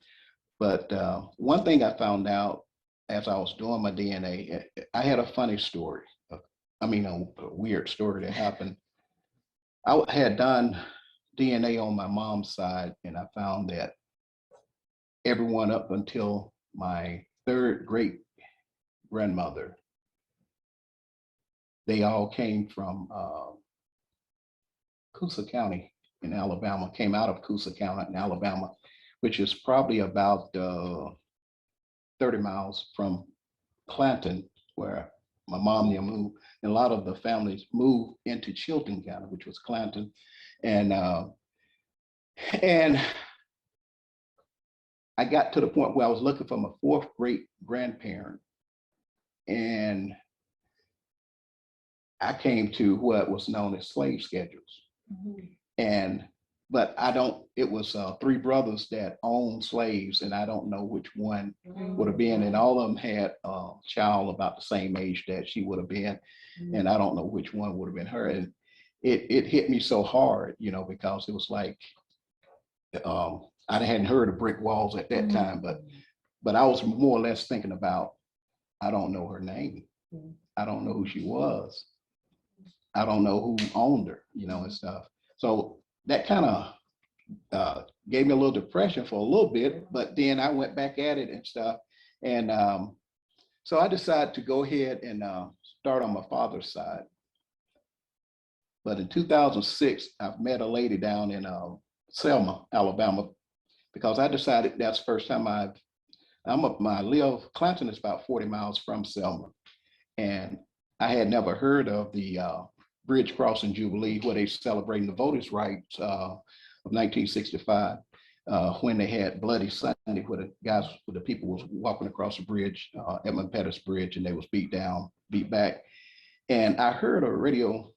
But one thing I found out as I was doing my DNA, I had a funny story I mean, a weird story that happened. I had done DNA on my mom's side, and I found that everyone up until my third great grandmother, they all came from Coosa County in Alabama, came out of Coosa County in Alabama, which is probably about 30 miles from Clanton, where my mom moved. And a lot of the families moved into Chilton County, which was Clanton. And I got to the point where I was looking for my fourth great grandparent. And I came to what was known as slave schedules. But it was three brothers that owned slaves, and I don't know which one would have been. And all of them had a child about the same age that she would have been. And I don't know which one would have been her. And it hit me so hard, because it was like, I hadn't heard of brick walls at that time, but I was more or less thinking about, I don't know her name. I don't know who she was. I don't know who owned her, and stuff. So that kind of gave me a little depression for a little bit, but then I went back at it and stuff. And so I decided to go ahead and start on my father's side. But in 2006, I met a lady down in Selma, Alabama, because I decided that's the first time Clanton is about 40 miles from Selma. And I had never heard of the Bridge Crossing Jubilee, where they celebrating the voters' rights of 1965, when they had Bloody Sunday, where the people was walking across the bridge, Edmund Pettus Bridge, and they was beat back. And I heard a radio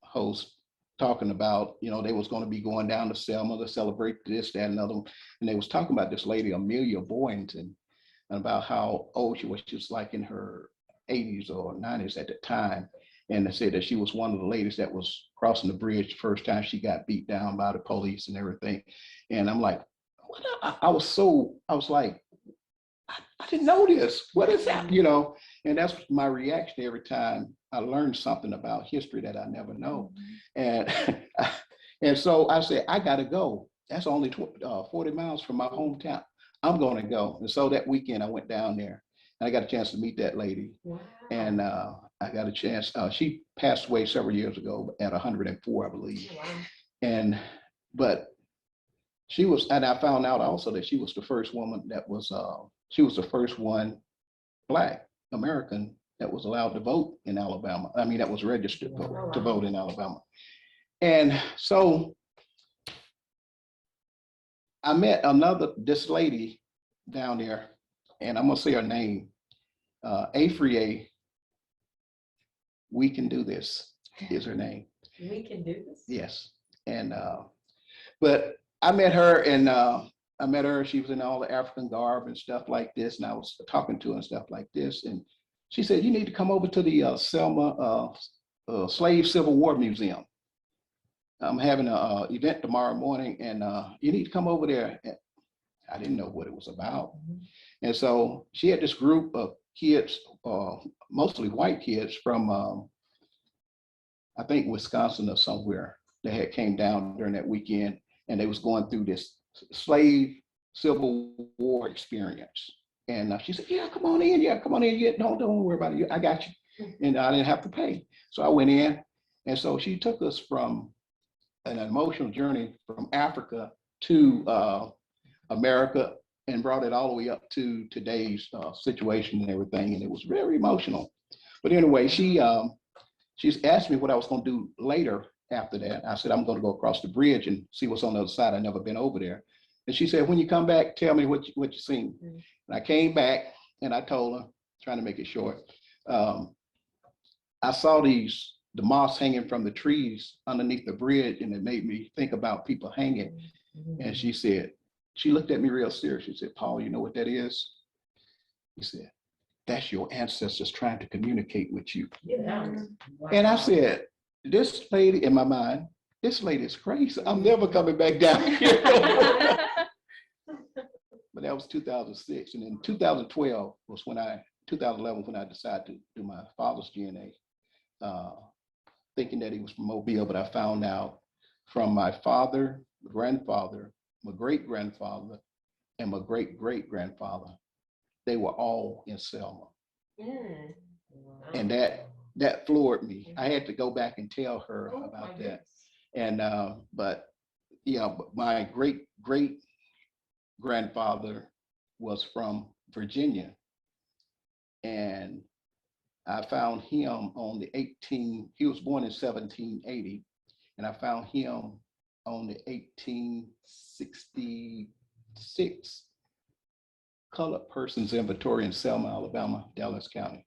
host talking about, they was going to be going down to Selma to celebrate this, that, and other. And they was talking about this lady, Amelia Boynton, and about how old she was, just like in her 80s or 90s at the time. And they said that she was one of the ladies that was crossing the bridge the first time she got beat down by the police and everything. And I'm like, I was like, I didn't know this. What is that? And that's my reaction every time I learned something about history that I never know. And so I said, I got to go. That's only 40 miles from my hometown. I'm going to go. And so that weekend I went down there and I got a chance to meet that lady. Wow. And I got a chance. She passed away several years ago at 104, I believe. Wow. But she was, and I found out also that she was the first woman that was, she was the first one Black American that was allowed to vote in Alabama. I mean, that was registered to vote in Alabama. And so I met this lady down there, and I'm gonna say her name, Afria. We Can Do This is her name. We Can Do This? Yes. And, but I met her, and she was in all the African garb and stuff like this. And I was talking to her and stuff like this. And she said, you need to come over to the Selma Slave Civil War Museum. I'm having an event tomorrow morning, and you need to come over there. And I didn't know what it was about. And so she had this group of kids, mostly white kids from, I think, Wisconsin or somewhere, that had came down during that weekend, and they was going through this slave Civil War experience. And she said, yeah, come on in. Yeah, don't worry about it. I got you. And I didn't have to pay. So I went in. And so she took us from an emotional journey from Africa to America, and brought it all the way up to today's situation and everything. And it was very emotional. But anyway, she's asked me what I was going to do later after that. I said, I'm going to go across the bridge and see what's on the other side. I've never been over there. And she said, when you come back, tell me what you seen. And I came back and I told her, trying to make it short, I saw the moss hanging from the trees underneath the bridge, and it made me think about people hanging. And she said, she looked at me real serious. She said, Paul, you know what that is? He said, that's your ancestors trying to communicate with you. Yeah. Wow. And I said, this lady, in my mind, this lady is crazy. I'm never coming back down here. But that was 2006. And in 2012 was 2011 when I decided to do my father's DNA. thinking that he was from Mobile, but I found out from my father, grandfather, my great-grandfather, and my great-great-grandfather, they were all in Selma. And that floored me. I had to go back and tell her about that. And but yeah, my great-great-grandfather was from Virginia, and I found him on the he was born in 1780, and I found him on the 1866 colored persons inventory in Selma, Alabama, Dallas County.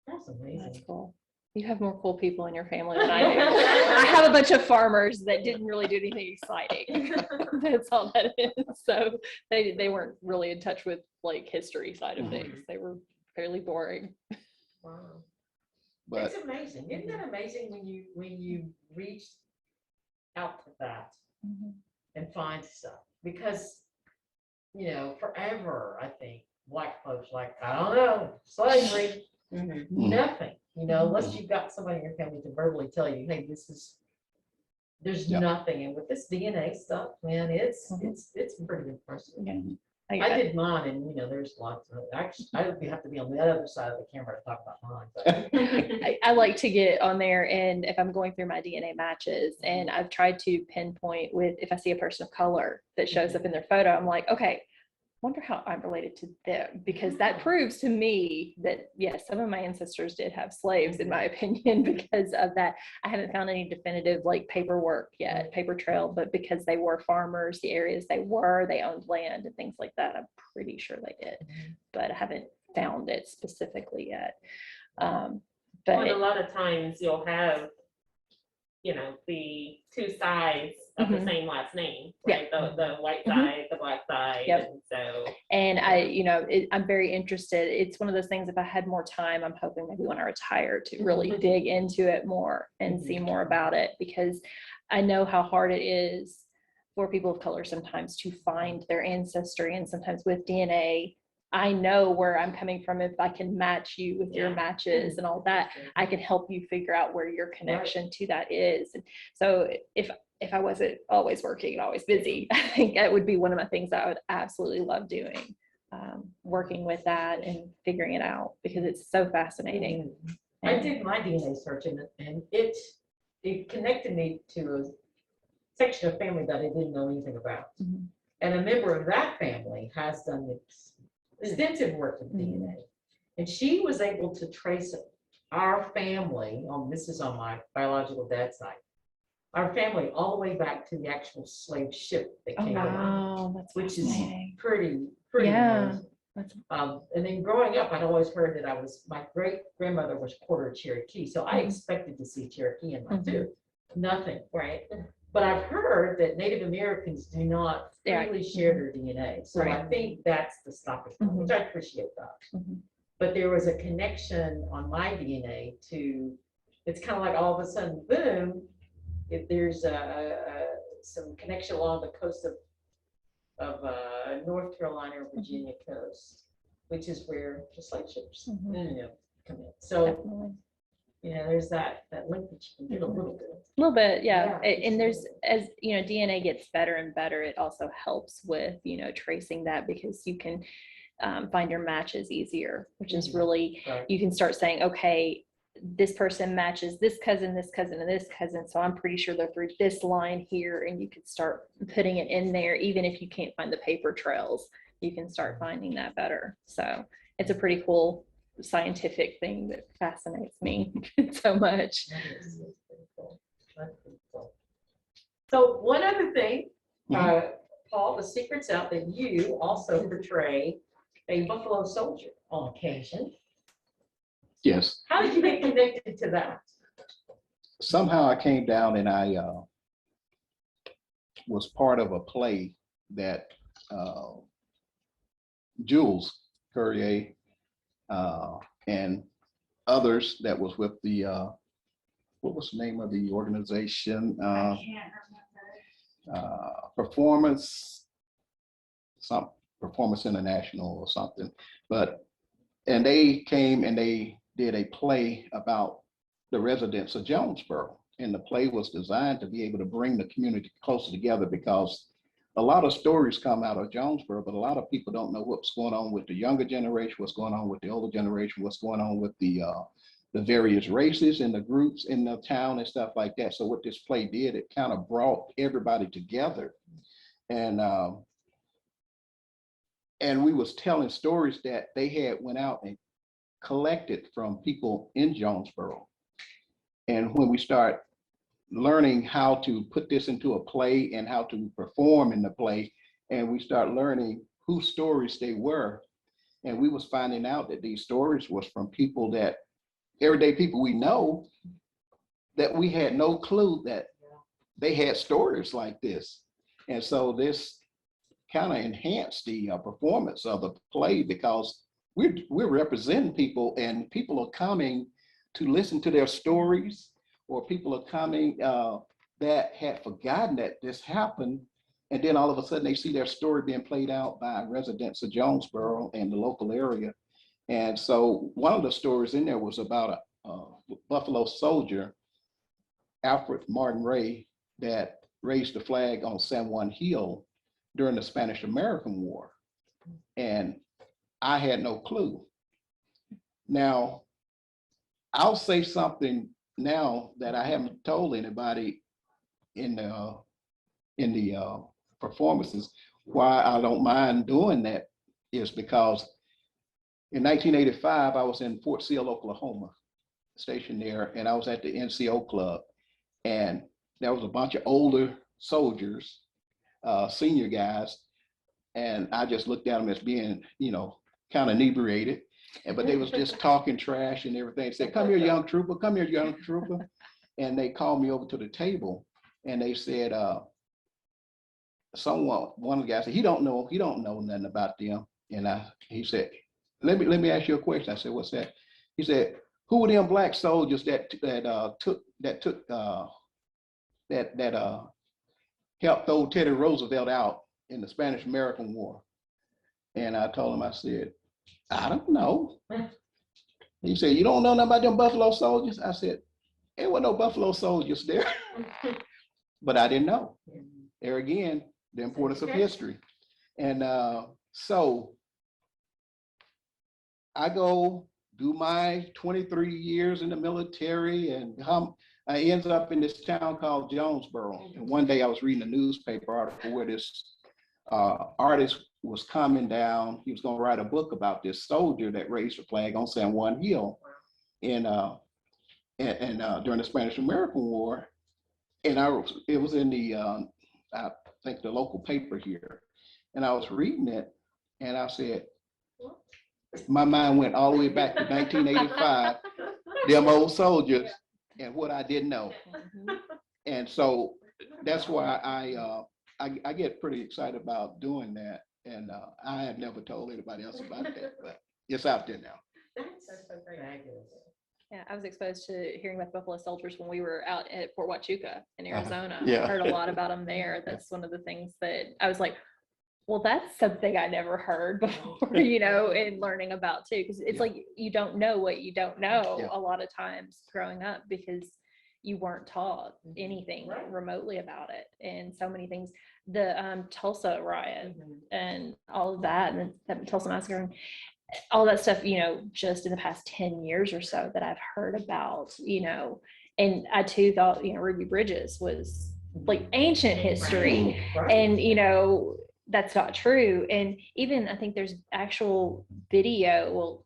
That's amazing. That's cool. You have more cool people in your family than I do. I have a bunch of farmers that didn't really do anything exciting. That's all that is. So they weren't really in touch with like history side of things. They were fairly boring. Wow. But It's amazing. Isn't that amazing when you reach out to that and find stuff? Because, you know, forever, I think, Black folks like, I don't know, slavery, nothing, you know, unless you've got somebody in your family to verbally tell you, hey, there's nothing. And with this DNA stuff, man, it's pretty impressive. I did mine, and you know, there's lots of. Actually, I would have to be on the other side of the camera to talk about mine. But. I like to get on there, and if I'm going through my DNA matches, and I've tried to pinpoint with if I see a person of color that shows up in their photo, I'm like, okay, wonder how I'm related to them, because that proves to me that yes, some of my ancestors did have slaves, in my opinion. Because of that, I haven't found any definitive like paperwork yet, paper trail, but because they were farmers, the areas they owned land and things like that, I'm pretty sure they did, but I haven't found it specifically yet. But and a lot of times you'll have, you know, the two sides of the same last name, right? The white side, the black side. And so. And I'm very interested. It's one of those things, if I had more time, I'm hoping maybe when I retire to really dig into it more and see more about it, because I know how hard it is for people of color sometimes to find their ancestry, and sometimes with DNA, I know where I'm coming from. If I can match you with your matches and all that, I can help you figure out where your connection to that is. And so if I wasn't always working and always busy, I think that would be one of my things that I would absolutely love doing, working with that and figuring it out, because it's so fascinating. I did my DNA search, and it connected me to a section of family that I didn't know anything about. And a member of that family has done extensive work with DNA, and she was able to trace our family this is on my biological dad's side, our family all the way back to the actual slave ship that came in, which is pretty amazing. And then growing up, I'd always heard that my great grandmother was quarter Cherokee, so I expected to see Cherokee in my tooth. Nothing, right? But I've heard that Native Americans do not freely share their DNA. So I think that's the stopping point, which I appreciate that. But there was a connection on my DNA to, it's kind of like all of a sudden, boom, if there's some connection along the coast of North Carolina or Virginia coast, which is where the slave ships come in. So there's that link that you can get a little bit. And there's, as you know, DNA gets better and better, it also helps with tracing that, because you can find your matches easier, which is really, you can start saying, okay, this person matches this cousin, and this cousin, so I'm pretty sure they're through this line here, and you could start putting it in there. Even if you can't find the paper trails, you can start finding that better. So it's a pretty cool scientific thing that fascinates me so much. So one other thing, Paul, the secret's out that you also portray a buffalo soldier on occasion. Yes. How did you get connected to that? Somehow I came down and I was part of a play that Jules Courier and others that was with the, what was the name of the organization? I can't remember. Performance International or something. And they came and they did a play about the residents of Jonesboro. And the play was designed to be able to bring the community closer together, because a lot of stories come out of Jonesboro, but a lot of people don't know what's going on with the younger generation, what's going on with the older generation, what's going on with the various races and the groups in the town and stuff like that. So what this play did, it kind of brought everybody together. And we was telling stories that they had went out and collected from people in Jonesboro. And when we start learning how to put this into a play and how to perform in the play, and we start learning whose stories they were, and we was finding out that these stories was from people that, everyday people we know, that we had no clue that they had stories like this. And so this kind of enhanced the performance of the play, because we're representing people, and people are coming to listen to their stories, or people are coming that had forgotten that this happened. And then all of a sudden they see their story being played out by residents of Jonesboro and the local area. And so one of the stories in there was about a Buffalo soldier, Alfred Martin Ray, that raised the flag on San Juan Hill during the Spanish-American War. And I had no clue. Now, I'll say something now that I haven't told anybody in the performances. Why I don't mind doing that is because in 1985, I was in Fort Sill, Oklahoma, stationed there, and I was at the NCO club, and there was a bunch of older soldiers, senior guys, and I just looked at them as being, kind of inebriated. But they was just talking trash and everything. Said, "Come here, young trooper, come here, young trooper." And they called me over to the table, and they said, one of the guys said, he don't know nothing about them. And he said, let me ask you a question. I said, "What's that?" He said, "Who were them black soldiers that helped throw Teddy Roosevelt out in the Spanish-American War?" And I told him, I said, "I don't know." He said, "You don't know nothing about them Buffalo soldiers?" I said, "There were no Buffalo soldiers there." But I didn't know. There again, the importance of history. And so I go do my 23 years in the military, and I ends up in this town called Jonesboro. And one day I was reading a newspaper article where this artist was coming down. He was going to write a book about this soldier that raised the flag on San Juan Hill during the Spanish-American War. And it was in the I think the local paper here, and I was reading it, and I said, my mind went all the way back to 1985, them old soldiers, and what I didn't know. And so that's why I get pretty excited about doing that. And I have never told anybody else about that, but it's out there now. That's so great. Yeah, I was exposed to hearing about the Buffalo soldiers when we were out at Fort Huachuca in Arizona. Yeah. I heard a lot about them there. That's one of the things that I was like, well, that's something I never heard before, and learning about too. Because it's like you don't know what you don't know a lot of times growing up, because you weren't taught anything remotely about it. And so many things, the Tulsa riot and all of that, and the Tulsa massacre, all that stuff, just in the past 10 years or so that I've heard about, and I too thought, Ruby Bridges was like ancient history. And, that's not true. And even I think there's actual video,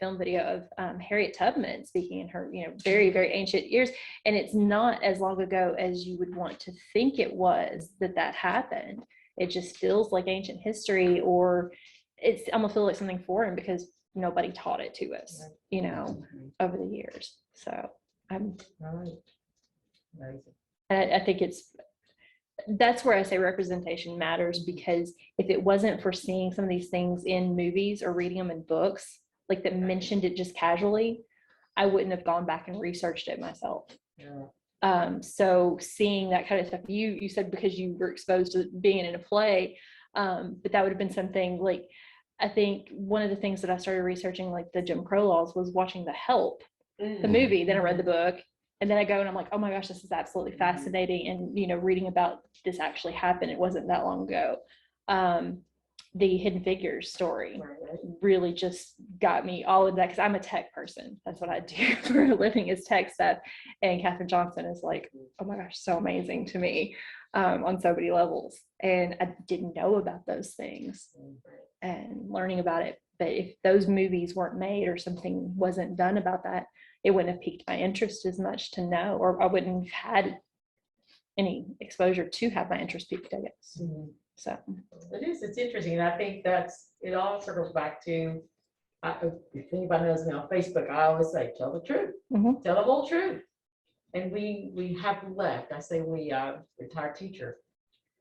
film video of Harriet Tubman speaking in her, very, very ancient years. And it's not as long ago as you would want to think it was that happened. It just feels like ancient history, or it's almost feel like something foreign because nobody taught it to us, over the years. So and I think that's where I say representation matters, because if it wasn't for seeing some of these things in movies or reading them in books, like that mentioned it just casually, I wouldn't have gone back and researched it myself. So seeing that kind of stuff, you said because you were exposed to being in a play, but that would have been something like, I think one of the things that I started researching, like the Jim Crow laws, was watching The Help the movie, then I read the book, and then I go and I'm like, oh my gosh, this is absolutely fascinating. And, you know, reading about this actually happened. It wasn't that long ago. The Hidden Figures story really just got me all of that, because I'm a tech person. That's what I do for a living, is tech stuff. And Katherine Johnson is like, oh my gosh, so amazing to me on so many levels. And I didn't know about those things and learning about it. But if those movies weren't made or something wasn't done about that, it wouldn't have piqued my interest as much to know, or I wouldn't have had any exposure to have my interest piqued, I guess. So it's interesting. And I think it all circles back to, if anybody knows me on Facebook, I always say, tell the truth, tell the whole truth. And we have left, I say we, retired teacher,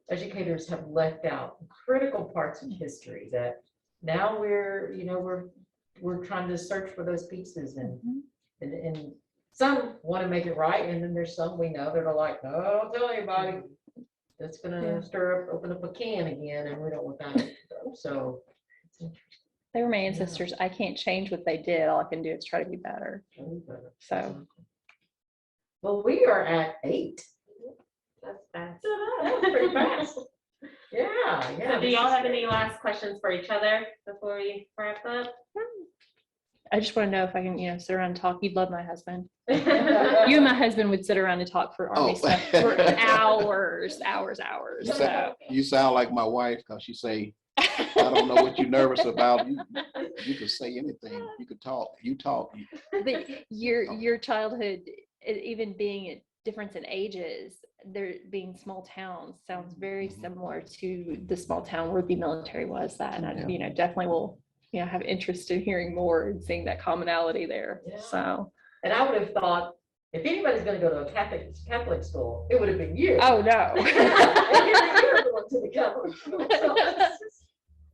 educators have left out critical parts of history that now we're trying to search for those pieces, and some want to make it right. And then there's some we know that are like, no, don't tell anybody. That's gonna open up a can again, and we don't want that. So they were my ancestors. I can't change what they did. All I can do is try to be better. So, well, we are at 8. That's fast. That's pretty fast. Yeah. So do y'all have any last questions for each other before we wrap up? I just want to know if I can, sit around and talk. You'd love my husband. You and my husband would sit around and talk for Army stuff for hours. So. You sound like my wife, because she say, I don't know what you're nervous about. You could say anything. You could talk. You talk. But your childhood, even being a difference in ages, there being small towns, sounds very similar to the small town where the military was. That, and I, definitely will. Have interest in hearing more and seeing that commonality there. Yeah. So, and I would have thought, if anybody's going to go to a Catholic school, it would have been you. Oh no! And you're going to the Catholic school. So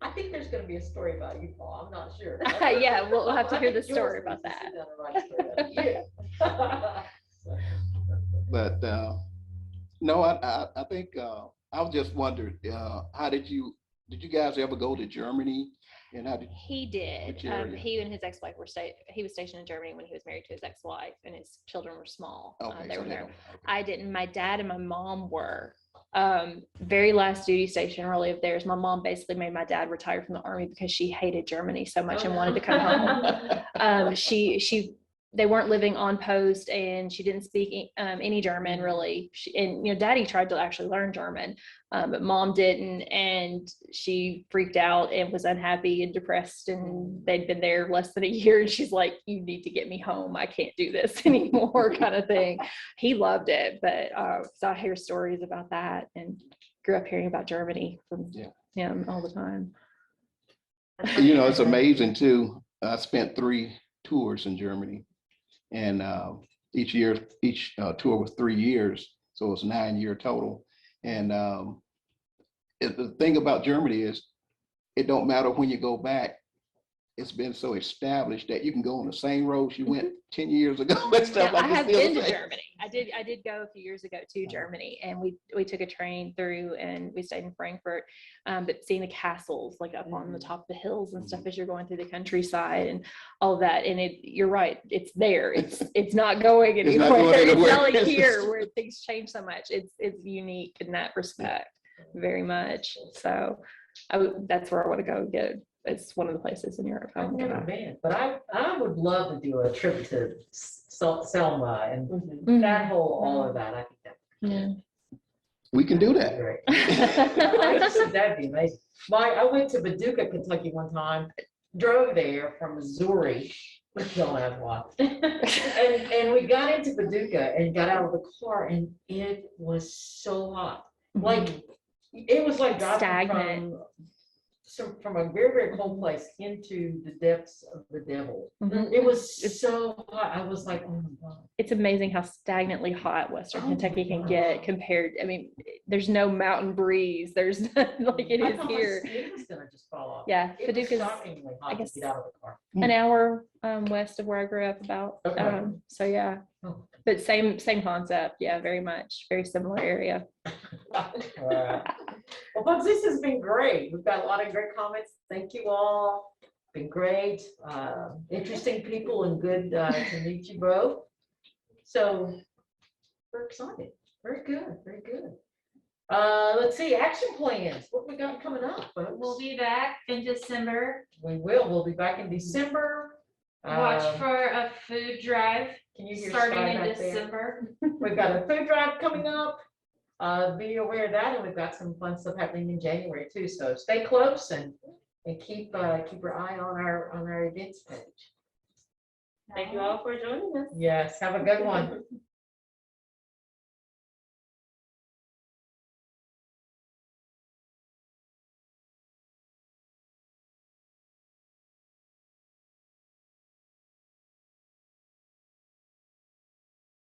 I think there's going to be a story about you, Paul. I'm not sure. Yeah, we'll have to hear the story about that. But no, I think I was just wondering, how did you guys ever go to Germany? And how did he did? He and his ex-wife he was stationed in Germany when he was married to his ex-wife, and his children were small. Okay, they so were there. okay. I didn't. My dad and my mom were. Very last duty station really of theirs. My mom basically made my dad retire from the Army because she hated Germany so much and wanted to come home. They weren't living on post, and she didn't speak any German really. Daddy tried to actually learn German, but mom didn't, and she freaked out and was unhappy and depressed, and they'd been there less than a year, and she's like, you need to get me home. I can't do this anymore kind of thing. He loved it, but so I hear stories about that and grew up hearing about Germany from him all the time. It's amazing too. I spent 3 tours in Germany. And each tour was 3 years, so it was 9-year total. And the thing about Germany is, it don't matter when you go back. It's been so established that you can go on the same roads you went 10 years ago. And stuff like I have been to Germany. I did go a few years ago to Germany, and we took a train through, and we stayed in Frankfurt. But seeing the castles like up on the top of the hills and stuff as you're going through the countryside and all of that, and you're right, it's there. It's not going anywhere. It's not like here where things change so much. It's unique in that respect, very much. So that's where I want to go get it. It's one of the places in Europe. I've never been, but I would love to do a trip to Selma and that whole, all of that. I think we can do that. Great. That'd be amazing. I went to Paducah, Kentucky one time, drove there from Missouri. Don't ask why. And we got into Paducah and got out of the car, and it was so hot. Like it was like driving stagnant. From a very, very cold place into the depths of the devil. It was so hot. I was like, oh my God. It's amazing how stagnantly hot Western Kentucky can get compared. I mean, there's no mountain breeze. There's nothing like it is here. It's gonna just fall off. Yeah, Paducah's shockingly hot, I guess, to get out of the car. An hour west of where I grew up about. Okay. So yeah, but same concept. Yeah, very much, very similar area. Well, folks, this has been great. We've got a lot of great comments. Thank you all. been great, interesting people and good to meet you both. So we're excited. Very good, very good. Let's see, action plans. What we got coming up, folks? We'll be back in December. We will. We'll be back in December. Watch for a food drive Can you hear starting Sky in back there? December. We've got a food drive coming up. Be aware of that, and we've got some fun stuff happening in January too. So stay close and keep your eye on our events page. Thank you all for joining us. Yes, have a good one.